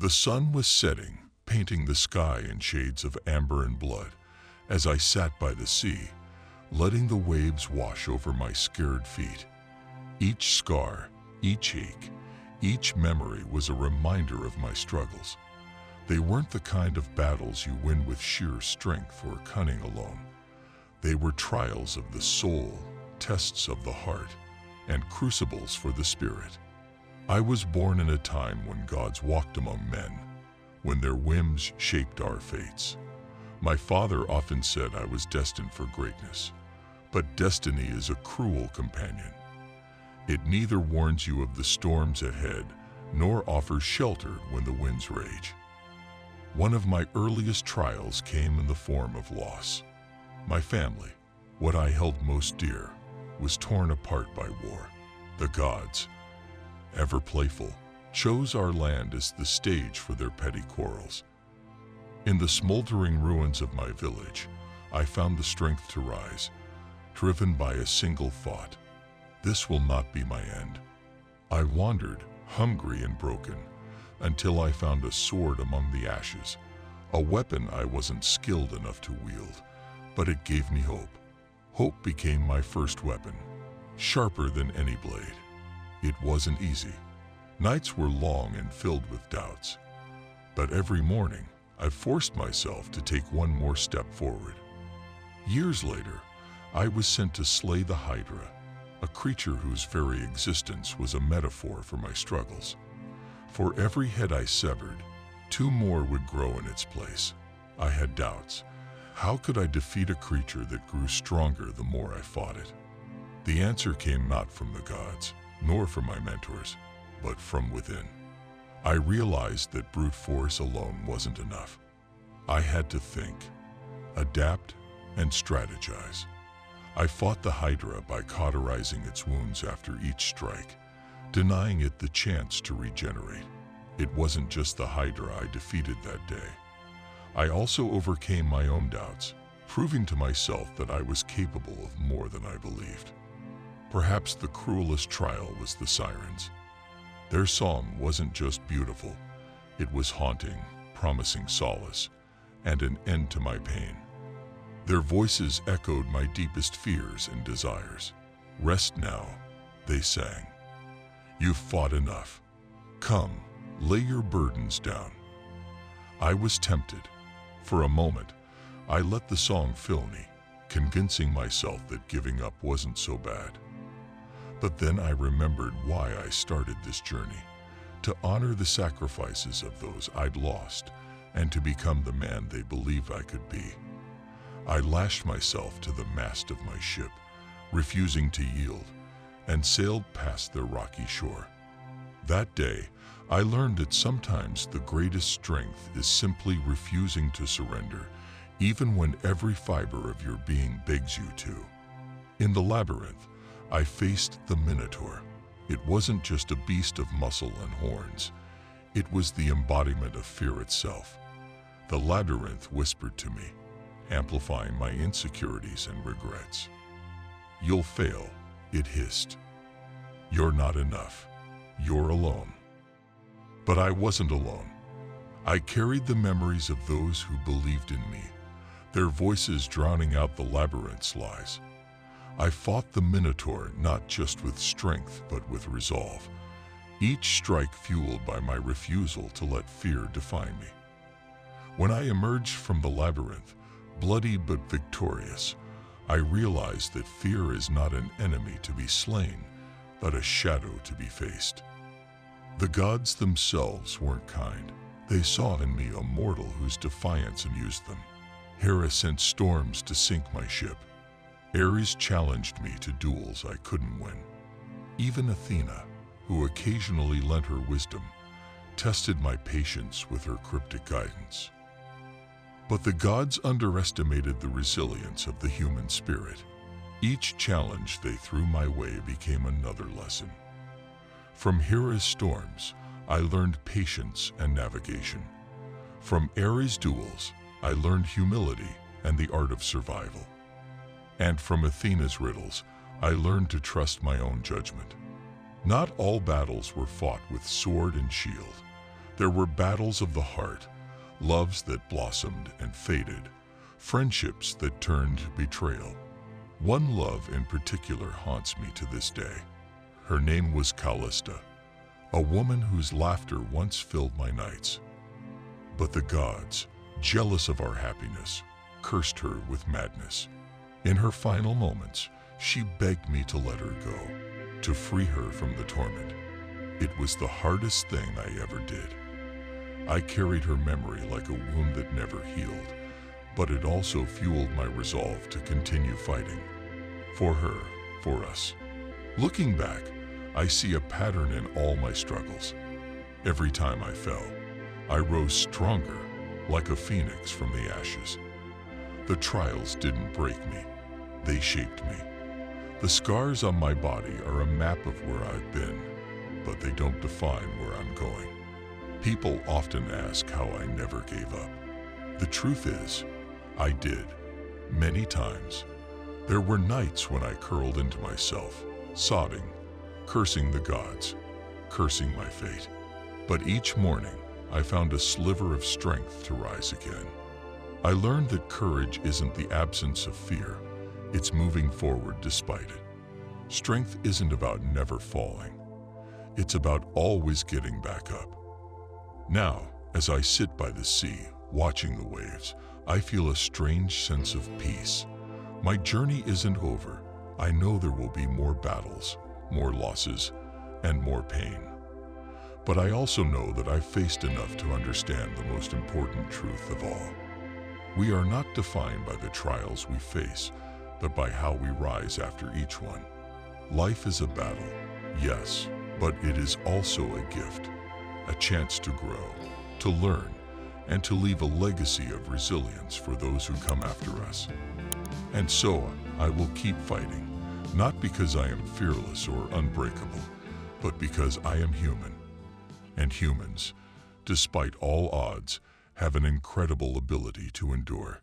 The sun was setting, painting the sky in shades of amber and blood, as I sat by the sea, letting the waves wash over my scared feet. Each scar, each ache, each memory was a reminder of my struggles. They weren't the kind of battles you win with sheer strength or cunning alone. They were trials of the soul, tests of the heart, and crucibles for the spirit. I was born in a time when gods walked among men, when their whims shaped our fates. My father often said I was destined for greatness, but destiny is a cruel companion. It neither warns you of the storms ahead, nor offers shelter when the winds rage. One of my earliest trials came in the form of loss. My family, what I held most dear, was torn apart by war. The gods, ever playful, chose our land as the stage for their petty quarrels. In the smoldering ruins of my village, I found the strength to rise, driven by a single thought: this will not be my end. I wandered, hungry and broken, until I found a sword among the ashes, a weapon I wasn't skilled enough to wield, but it gave me hope. Hope became my first weapon, sharper than any blade. It wasn't easy. Nights were long and filled with doubts, but every morning I forced myself to take one more step forward. Years later, I was sent to slay the Hydra, a creature whose very existence was a metaphor for my struggles. For every head I severed, two more would grow in its place. I had doubts. How could I defeat a creature that grew stronger the more I fought it? The answer came not from the gods, nor from my mentors, but from within. I realized that brute force alone wasn't enough. I had to think, adapt, and strategize. I fought the Hydra by cauterizing its wounds after each strike, denying it the chance to regenerate. It wasn't just the Hydra I defeated that day. I also overcame my own doubts, proving to myself that I was capable of more than I believed. Perhaps the cruelest trial was the Sirens. Their song wasn't just beautiful, it was haunting, promising solace, and an end to my pain. Their voices echoed my deepest fears and desires. Rest now, they sang. You've fought enough. Come, lay your burdens down. I was tempted. For a moment, I let the song fill me, convincing myself that giving up wasn't so bad. But then I remembered why I started this journey: to honor the sacrifices of those I'd lost and to become the man they believed I could be. I lashed myself to the mast of my ship, refusing to yield, and sailed past their rocky shore. That day, I learned that sometimes the greatest strength is simply refusing to surrender, even when every fiber of your being begs you to. In the labyrinth, I faced the Minotaur. It wasn't just a beast of muscle and horns. It was the embodiment of fear itself. The labyrinth whispered to me, amplifying my insecurities and regrets. You'll fail, it hissed. You're not enough. You're alone. But I wasn't alone. I carried the memories of those who believed in me, their voices drowning out the labyrinth's lies. I fought the Minotaur not just with strength but with resolve, each strike fueled by my refusal to let fear define me. When I emerged from the labyrinth, bloody but victorious, I realized that fear is not an enemy to be slain, but a shadow to be faced. The gods themselves weren't kind. They saw in me a mortal whose defiance amused them. Hera sent storms to sink my ship. Ares challenged me to duels I couldn't win. Even Athena, who occasionally lent her wisdom, tested my patience with her cryptic guidance. But the gods underestimated the resilience of the human spirit. Each challenge they threw my way became another lesson. From Hera's storms, I learned patience and navigation. From Ares' duels, I learned humility and the art of survival. And from Athena's riddles, I learned to trust my own judgment. Not all battles were fought with sword and shield. There were battles of the heart, loves that blossomed and faded, friendships that turned betrayal. One love in particular haunts me to this day. Her name was Callista, a woman whose laughter once filled my nights. But the gods, jealous of our happiness, cursed her with madness. In her final moments, she begged me to let her go, to free her from the torment. It was the hardest thing I ever did. I carried her memory like a wound that never healed, but it also fueled my resolve to continue fighting. For her, for us. Looking back, I see a pattern in all my struggles. Every time I fell, I rose stronger, like a phoenix from the ashes. The trials didn't break me, they shaped me. The scars on my body are a map of where I've been, but they don't define where I'm going. People often ask how I never gave up. The truth is, I did, many times. There were nights when I curled into myself, sobbing, cursing the gods, cursing my fate. But each morning, I found a sliver of strength to rise again. I learned that courage isn't the absence of fear, it's moving forward despite it. Strength isn't about never falling, it's about always getting back up. Now, as I sit by the sea, watching the waves, I feel a strange sense of peace. My journey isn't over. I know there will be more battles, more losses, and more pain. But I also know that I've faced enough to understand the most important truth of all. We are not defined by the trials we face, but by how we rise after each one. Life is a battle, yes, but it is also a gift, a chance to grow, to learn, and to leave a legacy of resilience for those who come after us. And so I will keep fighting, not because I am fearless or unbreakable, but because I am human. And humans, despite all odds, have an incredible ability to endure.